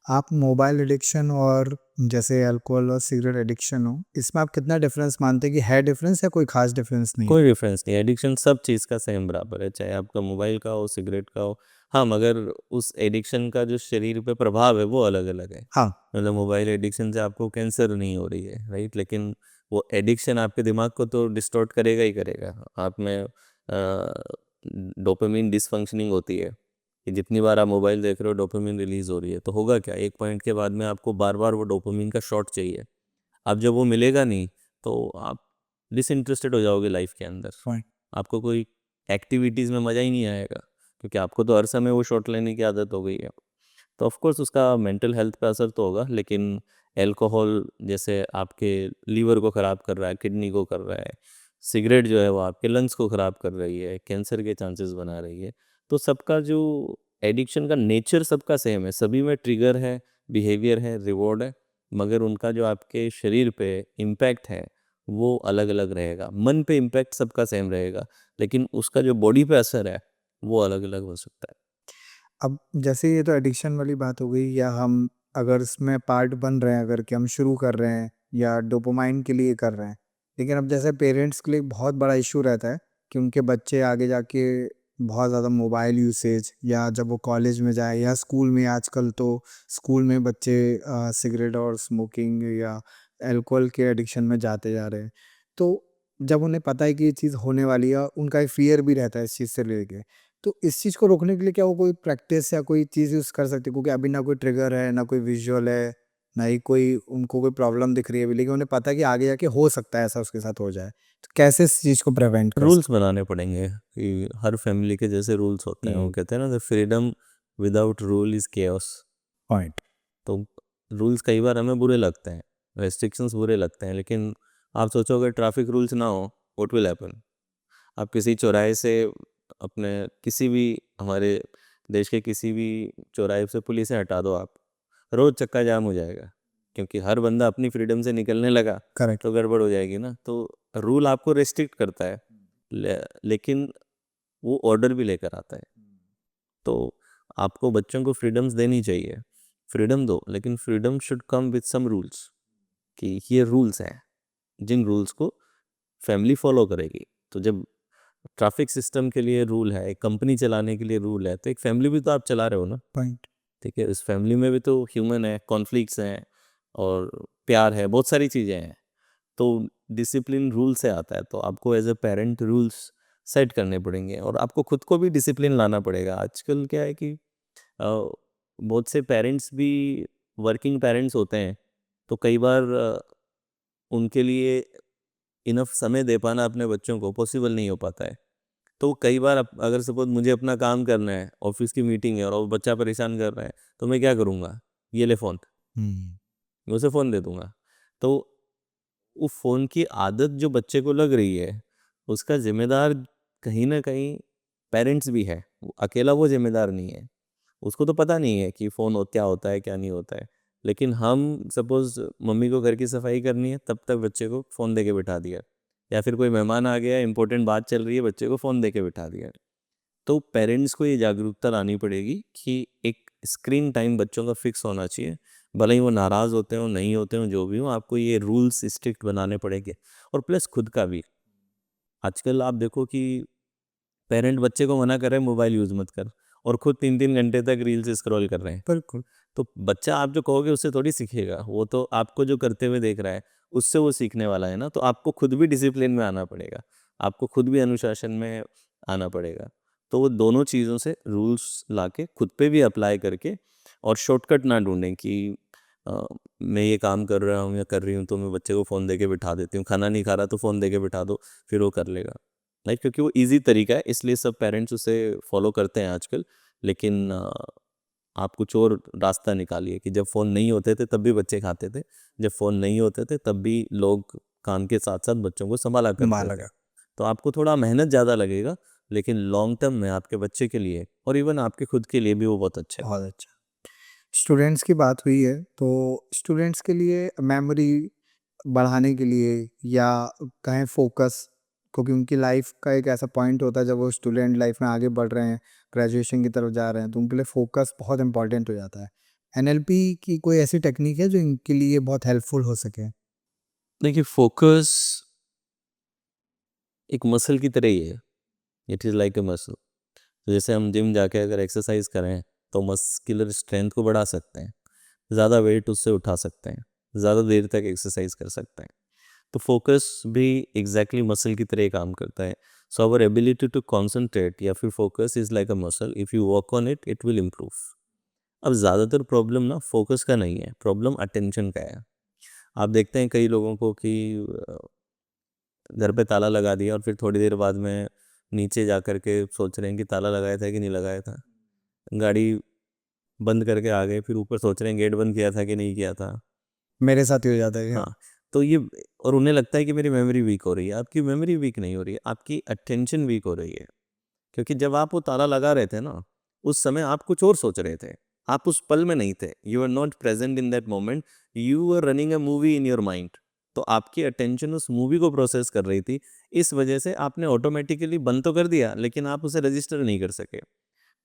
आप mobile addiction और जैसे अल्कोहल और सिगरेट एडिक्शन हो, इसमें आप कितना डिफरेंस मानते हैं कि है डिफरेंस या कोई खास डिफरेंस नहीं है? कोई डिफरेंस नहीं है, एडिक्शन सब चीज़ का सेम बराबर है, चाहे आपका मोबाइल का हो, सिगरेट का हो। हाँ, मगर उस एडिक्शन का जो शरीर पे प्रभाव है वो अलग अलग है। हाँ। मतलब मोबाइल एडिक्शन से आपको कैंसर नहीं हो रही है, राइट, लेकिन वो एडिक्शन आपके दिमाग को तो डिस्टॉर्ट करेगा ही करेगा। आप में डोपामिन डिसफंक्शनिंग होती है कि जितनी बार आप मोबाइल देख रहे हो डोपामिन रिलीज हो रही है, तो होगा क्या, एक पॉइंट के बाद में आपको बार बार वो डोपामिन का शॉट चाहिए। अब जब वो मिलेगा नहीं तो आप डिसइंटरेस्टेड हो जाओगे लाइफ के अंदर। Fine. आपको कोई एक्टिविटीज़ में मज़ा ही नहीं आएगा, क्योंकि आपको तो हर समय वो शॉट लेने की आदत हो गई है। तो ऑफ कोर्स उसका मेंटल हेल्थ पे असर तो होगा, लेकिन अल्कोहल जैसे आपके लीवर को ख़राब कर रहा है, किडनी को कर रहा है, सिगरेट जो है वो आपके लंग्स को ख़राब कर रही है, कैंसर के चांसेस बना रही है। तो सबका जो एडिक्शन का नेचर सबका सेम है, सभी में ट्रिगर है, बिहेवियर है, रिवॉर्ड है, मगर उनका जो आपके शरीर पे इम्पैक्ट है वो अलग अलग रहेगा। मन पे इम्पैक्ट सबका सेम रहेगा, लेकिन उसका जो बॉडी पे असर है वो अलग अलग हो सकता है। अब जैसे ये तो एडिक्शन वाली बात हो गई, या हम अगर इसमें पार्ट बन रहे हैं, अगर कि हम शुरू कर रहे हैं या डोपामाइन के लिए कर रहे हैं। लेकिन अब जैसे पेरेंट्स के लिए बहुत बड़ा इशू रहता है कि उनके बच्चे आगे जाके बहुत ज़्यादा मोबाइल यूसेज, या जब वो कॉलेज में जाए या स्कूल में, आजकल तो स्कूल में बच्चे सिगरेट और स्मोकिंग या अल्कोहल के एडिक्शन में जाते जा रहे हैं। तो जब उन्हें पता है कि ये चीज़ होने वाली है, उनका एक फ़ियर भी रहता है इस चीज़ से लेके। तो इस चीज़ को रोकने के लिए क्या वो कोई प्रैक्टिस या कोई चीज़ यूज़ कर सकते हैं? क्योंकि अभी ना कोई ट्रिगर है, ना कोई विज़ुअल है, ना ही कोई उनको कोई प्रॉब्लम दिख रही है अभी, लेकिन उन्हें पता है कि आगे जाके हो सकता है ऐसा उसके साथ हो जाए। तो कैसे इस चीज़ को प्रिवेंट कर रूल्स सकते बनाने पड़ेंगे कि हर फैमिली के जैसे रूल्स होते हैं, वो हैं? कहते हैं ना, the freedom without rule is chaos. Point. तो रूल्स कई बार हमें बुरे लगते हैं, रेस्ट्रिक्शंस बुरे लगते हैं, लेकिन आप सोचो अगर ट्रैफिक रूल्स ना हो, व्हाट विल हैपन। आप किसी चौराहे से, अपने किसी भी, हमारे देश के किसी भी चौराहे से पुलिस हटा दो आप, रोज़ चक्का जाम हो जाएगा, क्योंकि हर बंदा अपनी फ्रीडम से निकलने लगा करेक्ट। तो गड़बड़ हो जाएगी ना। तो रूल आपको रेस्ट्रिक्ट करता है, लेकिन वो ऑर्डर भी लेकर आता है। तो आपको बच्चों को फ्रीडम्स देनी चाहिए, फ्रीडम दो, लेकिन freedom should come with some rules, कि ये रूल्स हैं जिन रूल्स को फैमिली फॉलो करेगी। तो जब ट्रैफिक सिस्टम के लिए रूल है, एक कंपनी चलाने के लिए रूल है, तो एक फैमिली भी तो आप चला रहे हो ना। पॉइंट। ठीक है, इस फैमिली में भी तो ह्यूमन है, कॉन्फ्लिक्ट्स हैं और प्यार है, बहुत सारी चीज़ें हैं। तो डिसिप्लिन रूल से आता है, तो आपको as a parent rules set करने पड़ेंगे और आपको खुद को भी डिसिप्लिन लाना पड़ेगा। आजकल क्या है कि बहुत से पेरेंट्स भी वर्किंग पेरेंट्स होते हैं, तो कई बार उनके लिए इनफ समय दे पाना अपने बच्चों को पॉसिबल नहीं हो पाता है। तो कई बार अगर सपोज मुझे अपना काम करना है, ऑफिस की मीटिंग है और वो बच्चा परेशान कर रहा है, तो मैं क्या करूँगा, ये ले फ़ोन, हुँ। मैं उसे फ़ोन दे दूँगा। तो वो फ़ोन की आदत जो बच्चे को लग रही है, उसका ज़िम्मेदार कहीं न कहीं पेरेंट्स भी है। अकेला वो ज़िम्मेदार नहीं है। उसको तो पता नहीं है कि फ़ोन क्या होता है, क्या नहीं होता है। लेकिन हम सपोज़ मम्मी को घर की सफाई करनी है, तब तक बच्चे को फ़ोन दे के बिठा दिया। या फिर कोई मेहमान आ गया, इम्पोर्टेंट बात चल रही है, बच्चे को फ़ोन दे के बिठा दिया। तो पेरेंट्स को ये जागरूकता लानी पड़ेगी कि एक स्क्रीन टाइम बच्चों का फिक्स होना चाहिए। भले ही वो नाराज़ होते हों, नहीं होते हों, जो भी हों, आपको ये रूल्स स्ट्रिक्ट बनाने पड़ेंगे। और प्लस खुद का भी। आजकल आप देखो कि पेरेंट बच्चे को मना कर रहे हैं मोबाइल यूज़ मत कर, और खुद 3-3 घंटे तक रील्स स्क्रॉल कर रहे हैं। बिल्कुल। तो बच्चा आप जो कहोगे उससे थोड़ी सीखेगा, वो तो आपको जो करते हुए देख रहा है, उससे वो सीखने वाला है ना। तो आपको खुद भी डिसिप्लिन में आना पड़ेगा, आपको खुद भी अनुशासन में आना पड़ेगा। तो वो दोनों चीज़ों से रूल्स लाके खुद पे भी अप्लाई करके, और शॉर्टकट ना ढूँढें कि मैं ये काम कर रहा हूँ या कर रही हूँ तो मैं बच्चे को फ़ोन देके बिठा देती हूँ, खाना नहीं खा रहा तो फ़ोन देके बिठा दो, फिर वो कर लेगा। नहीं, क्योंकि वो ईज़ी तरीका है, इसलिए सब पेरेंट्स उसे फॉलो करते हैं आजकल। लेकिन आप कुछ और रास्ता निकालिए कि जब फ़ोन नहीं होते थे तब भी बच्चे खाते थे, जब फ़ोन नहीं होते थे तब भी लोग काम के साथ-साथ बच्चों को सँभाला करते थे। माला तो आपको थोड़ा मेहनत ज़्यादा लगेगा, लेकिन लॉन्ग टर्म में आपके बच्चे के लिए और इवन आपके खुद के लिए भी वो बहुत अच्छा है। बहुत अच्छा। स्टूडेंट्स की बात हुई है, तो स्टूडेंट्स के लिए मेमोरी बढ़ाने के लिए, या कहें फोकस, क्योंकि उनकी लाइफ का एक ऐसा पॉइंट होता है जब वो स्टूडेंट लाइफ में आगे बढ़ रहे हैं, ग्रेजुएशन की तरफ जा रहे हैं, तो उनके लिए फोकस बहुत इंपॉर्टेंट हो जाता है। एनएलपी की कोई ऐसी टेक्निक है जो इनके लिए बहुत हेल्पफुल हो सके? देखिए, फोकस एक मसल की तरह ही है। It is like a muscle. तो जैसे हम जिम जाके अगर एक्सरसाइज करें तो मस्कुलर स्ट्रेंथ को बढ़ा सकते हैं, ज़्यादा वेट उससे उठा सकते हैं, ज़्यादा देर तक एक्सरसाइज कर सकते हैं। तो फोकस भी एग्जैक्टली मसल की तरह काम करता है। So our ability to concentrate या फिर focus is like a muscle, if you work on it it will improve. अब ज़्यादातर प्रॉब्लम ना फोकस का नहीं है, प्रॉब्लम अटेंशन का है। आप देखते हैं कई लोगों को कि घर पे ताला लगा दिया और फिर थोड़ी देर बाद में नीचे जा कर के सोच रहे हैं कि ताला लगाया था कि नहीं लगाया था। गाड़ी बंद करके आ गए, फिर ऊपर सोच रहे हैं गेट बंद किया था कि नहीं किया था। मेरे साथ ही हो जाता है क्या? हाँ, तो ये, और उन्हें लगता है कि मेरी मेमोरी वीक हो रही है। आपकी मेमोरी वीक नहीं हो रही है, आपकी अटेंशन वीक हो रही है। क्योंकि जब आप वो ताला लगा रहे थे ना, उस समय आप कुछ और सोच रहे थे। आप उस पल में नहीं थे। You are not present in that moment, you are running a movie in your mind. तो आपकी अटेंशन उस मूवी को प्रोसेस कर रही थी। इस वजह से आपने ऑटोमेटिकली बंद तो कर दिया, लेकिन आप उसे रजिस्टर नहीं कर सके।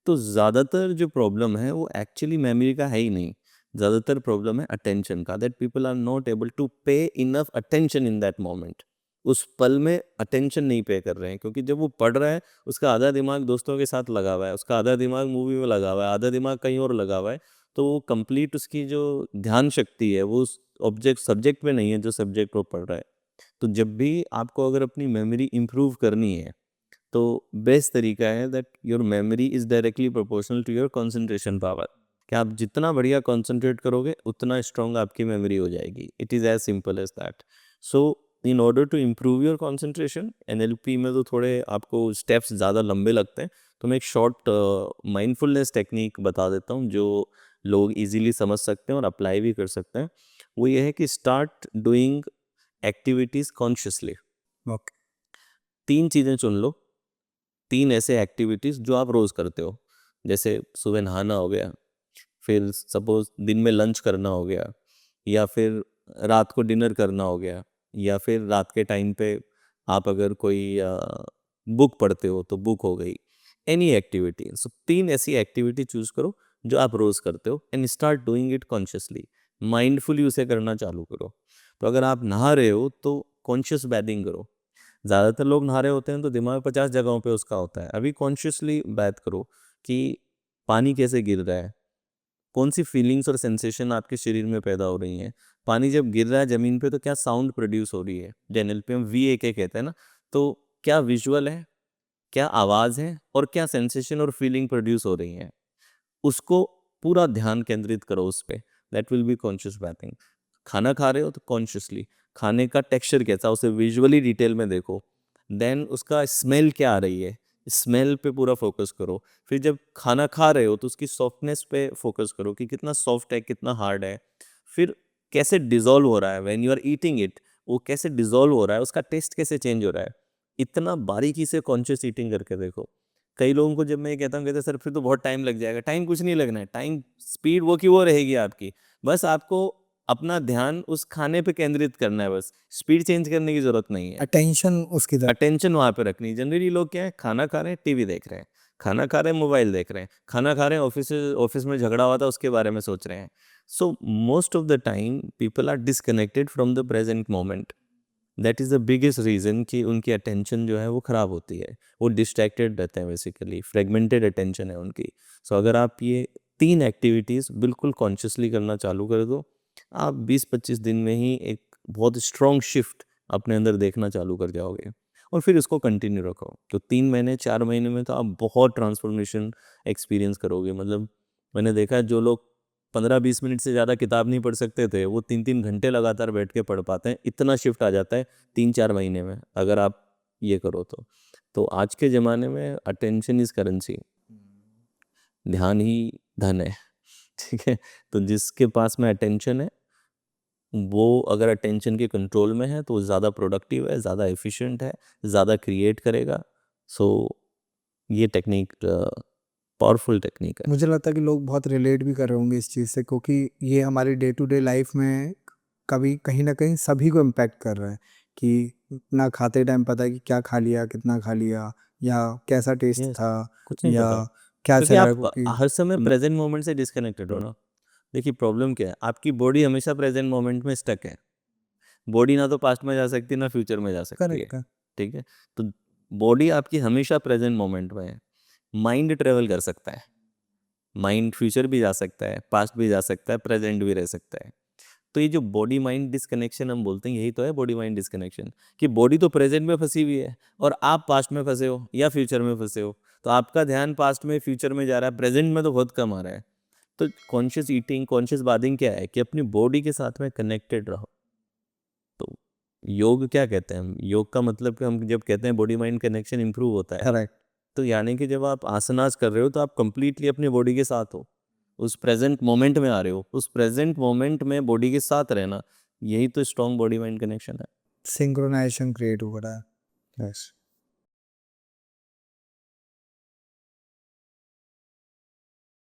तो ज़्यादातर जो प्रॉब्लम है वो एक्चुअली मेमोरी का है ही नहीं। ज़्यादातर प्रॉब्लम है अटेंशन का, that people are not able to pay enough attention in that moment. उस पल में अटेंशन नहीं पे कर रहे हैं, क्योंकि जब वो पढ़ रहा है उसका आधा दिमाग दोस्तों के साथ लगा हुआ है, उसका आधा दिमाग मूवी में लगा हुआ है, आधा दिमाग कहीं और लगा हुआ है। तो वो कंप्लीट उसकी जो ध्यान शक्ति है वो उस ऑब्जेक्ट सब्जेक्ट में नहीं है जो सब्जेक्ट वो पढ़ रहा है। तो जब भी आपको अगर अपनी मेमोरी इंप्रूव करनी है तो बेस्ट तरीका है that your memory is directly proportional to your concentration power. कि आप जितना बढ़िया कंसंट्रेट करोगे उतना स्ट्रांग आपकी मेमोरी हो जाएगी। It is as simple as that. So in order to improve your concentration, NLP में तो थोड़े आपको स्टेप्स ज़्यादा लंबे लगते हैं। तो मैं एक शॉर्ट माइंडफुलनेस टेक्निक बता देता हूँ जो लोग इजीली समझ सकते हैं और अप्लाई भी कर सकते हैं। वो ये है कि start doing activities consciously. Okay. 3 चीज़ें चुन लो, 3 ऐसे एक्टिविटीज़ जो आप रोज़ करते हो। जैसे सुबह नहाना हो गया, फिर सपोज़ दिन में लंच करना हो गया, या फिर रात को डिनर करना हो गया, या फिर रात के टाइम पे आप अगर कोई बुक पढ़ते हो तो बुक हो गई। Any activity. सो 3 ऐसी एक्टिविटी चूज़ करो जो आप रोज़ करते हो and start doing it consciously. Mindfully उसे करना चालू करो। तो अगर आप नहा रहे हो तो कॉन्शियस बैथिंग करो। ज़्यादातर लोग नहा रहे होते हैं तो दिमाग 50 जगहों पे उसका होता है। अभी कॉन्शियसली बात करो कि पानी कैसे गिर रहा है, कौन सी फीलिंग्स और सेंसेशन आपके शरीर में पैदा हो रही हैं। पानी जब गिर रहा है ज़मीन पे तो क्या साउंड प्रोड्यूस हो रही है, जनरल पे हम VAK कहते हैं ना। तो क्या विजुअल है, क्या आवाज़ है, और क्या सेंसेशन और फीलिंग प्रोड्यूस हो रही हैं। उसको पूरा ध्यान केंद्रित करो उस पे। That will be conscious bathing. खाना खा रहे हो तो कॉन्शियसली खाने का टेक्सचर कैसा, उसे विजुअली डिटेल में देखो। देन उसका स्मेल क्या आ रही है, स्मेल पे पूरा फोकस करो। फिर जब खाना खा रहे हो तो उसकी सॉफ्टनेस पे फोकस करो कि कितना सॉफ्ट है, कितना हार्ड है। फिर कैसे डिजोल्व हो रहा है when you are eating it, वो कैसे डिजोल्व हो रहा है, उसका टेस्ट कैसे चेंज हो रहा है। इतना बारीकी से कॉन्शियस ईटिंग करके देखो। कई लोगों को जब मैं ये कहता हूँ, कहते हैं सर फिर तो बहुत टाइम लग जाएगा। टाइम कुछ नहीं लगना है, टाइम स्पीड वो की वो रहेगी आपकी। बस आपको अपना ध्यान उस खाने पे केंद्रित करना है, बस स्पीड चेंज करने की जरूरत नहीं है। अटेंशन उसकी तरफ। अटेंशन वहां पे रखनी है। जनरली लोग क्या है, खाना खा रहे हैं टीवी देख रहे हैं, खाना खा रहे हैं मोबाइल देख रहे हैं, खाना खा रहे हैं ऑफिस ऑफिस में झगड़ा हुआ था उसके बारे में सोच रहे हैं। So most of the time people are disconnected from the present moment. That is the biggest reason कि उनकी अटेंशन जो है वो ख़राब होती है। वो डिस्ट्रैक्टेड रहते हैं, बेसिकली फ्रेगमेंटेड अटेंशन है उनकी। सो अगर आप ये 3 एक्टिविटीज़ बिल्कुल कॉन्शियसली करना चालू कर दो, आप 20-25 दिन में ही एक बहुत स्ट्रॉन्ग शिफ्ट अपने अंदर देखना चालू कर जाओगे। और फिर इसको कंटिन्यू रखो तो 3 महीने 4 महीने में तो आप बहुत ट्रांसफॉर्मेशन एक्सपीरियंस करोगे। मतलब मैंने देखा है जो लोग 15-20 मिनट से ज़्यादा किताब नहीं पढ़ सकते थे, वो 3-3 घंटे लगातार बैठ के पढ़ पाते हैं। इतना शिफ्ट आ जाता है 3-4 महीने में, अगर आप ये करो तो। तो आज के ज़माने में अटेंशन इज़ करेंसी, ध्यान ही धन है। ठीक है? तो जिसके पास में अटेंशन है, वो अगर अटेंशन के कंट्रोल में है तो वो ज़्यादा प्रोडक्टिव है, ज़्यादा एफिशिएंट है, ज़्यादा क्रिएट करेगा। सो ये टेक्निक पावरफुल टेक्निक है। मुझे लगता है कि लोग बहुत रिलेट भी कर रहे होंगे इस चीज़ से, क्योंकि ये हमारी डे टू डे लाइफ में कभी कहीं ना कहीं सभी को इम्पैक्ट कर रहा है कि ना खाते टाइम पता है कि क्या खा लिया, कितना खा लिया, या कैसा टेस्ट यस, था, कुछ नहीं या पता। क्या क्योंकि चल रहा है आप क्योंकि हर समय प्रेजेंट मोमेंट से डिस्कनेक्टेड हो ना। देखिए प्रॉब्लम क्या है, आपकी बॉडी हमेशा प्रेजेंट मोमेंट में स्टक है। बॉडी ना तो पास्ट में जा सकती ना फ्यूचर में जा सकती है। करेक्ट। ठीक है, तो बॉडी आपकी हमेशा प्रेजेंट मोमेंट में है। माइंड ट्रेवल कर सकता है, माइंड फ्यूचर भी जा सकता है, पास्ट भी जा सकता है, प्रेजेंट भी रह सकता है। तो ये जो बॉडी माइंड डिस्कनेक्शन हम बोलते हैं, यही तो है बॉडी माइंड डिस्कनेक्शन, कि बॉडी तो प्रेजेंट में फंसी हुई है और आप पास्ट में फंसे हो या फ्यूचर में फंसे हो। तो आपका ध्यान पास्ट में फ्यूचर में जा रहा है, प्रेजेंट में तो बहुत कम आ रहा है। तो कॉन्शियस ईटिंग, कॉन्शियस बादिंग क्या है कि अपनी बॉडी के साथ में कनेक्टेड रहो। तो योग क्या कहते हैं हम, योग का मतलब कि हम जब कहते हैं बॉडी माइंड कनेक्शन इंप्रूव होता है, करेक्ट। तो यानी कि जब आप आसनास कर रहे हो तो आप कंप्लीटली अपनी बॉडी के साथ हो, उस प्रेजेंट मोमेंट में आ रहे हो, उस प्रेजेंट मोमेंट में बॉडी के साथ रहना, यही तो स्ट्रॉन्ग बॉडी माइंड कनेक्शन है। सिंक्रोनाइजेशन क्रिएट हो रहा है। यस।